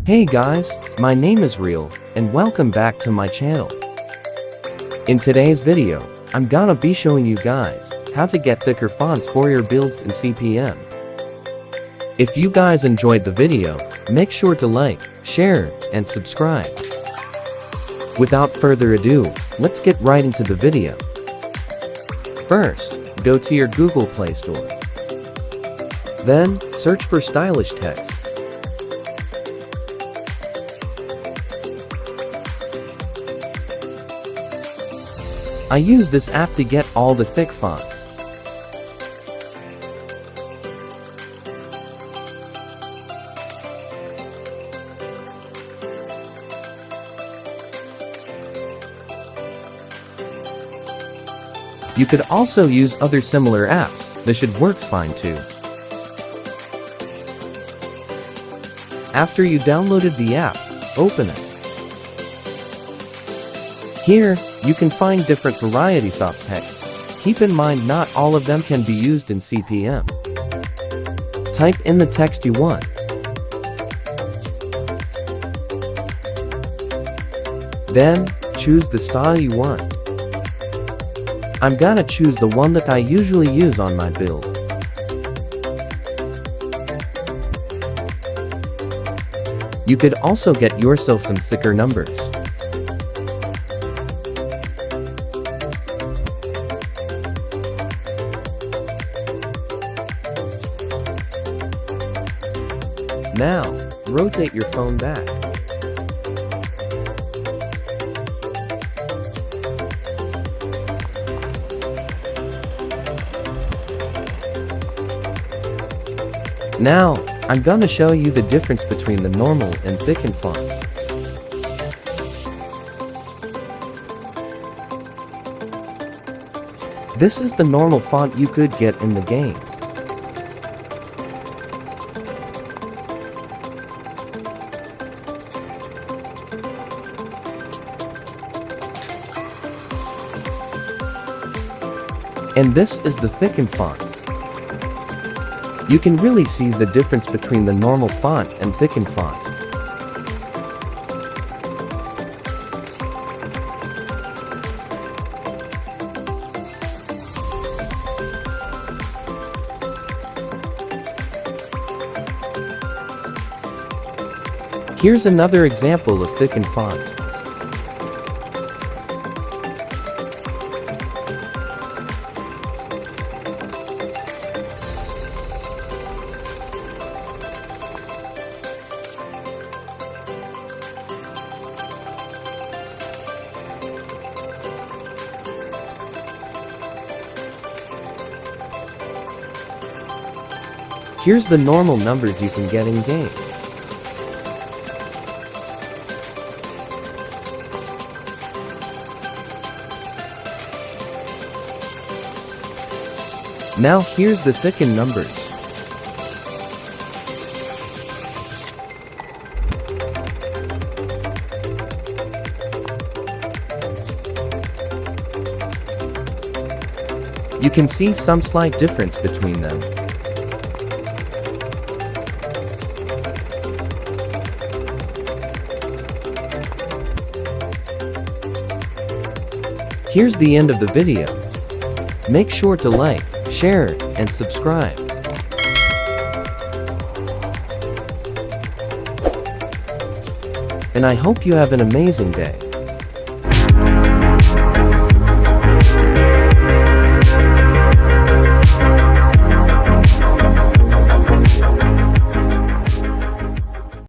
Hey guys, my name is Riell, and welcome back to my channel. In today's video, I'm gonna be showing you guys how to get thicker fonts for your builds in CP/M. If you guys enjoyed the video, make sure to like, share, and subscribe. Without further ado, let's get right into the video. First, go to your Google Play Store. Then, search for stylish text. I use this app to get all the thick fonts. You could also use other similar apps, this should work fine too. After you downloaded the app, open it. Here, you can find different varieties of text. Keep in mind not all of them can be used in CP/M. Type in the text you want. Then, choose the style you want. I'm gonna choose the one that I usually use on my build. You could also get yourself some thicker numbers. Now, rotate your phone back. Now, I'm gonna show you the difference between the normal and thickened fonts. This is the normal font you could get in the game. And this is the thickened font. You can really see the difference between the normal font and thickened font. Here's another example of thickened font. Here's the normal numbers you can get in-game. Now here's the thickened numbers. You can see some slight difference between them. Here's the end of the video. Make sure to like, share, and subscribe. And I hope you have an amazing day.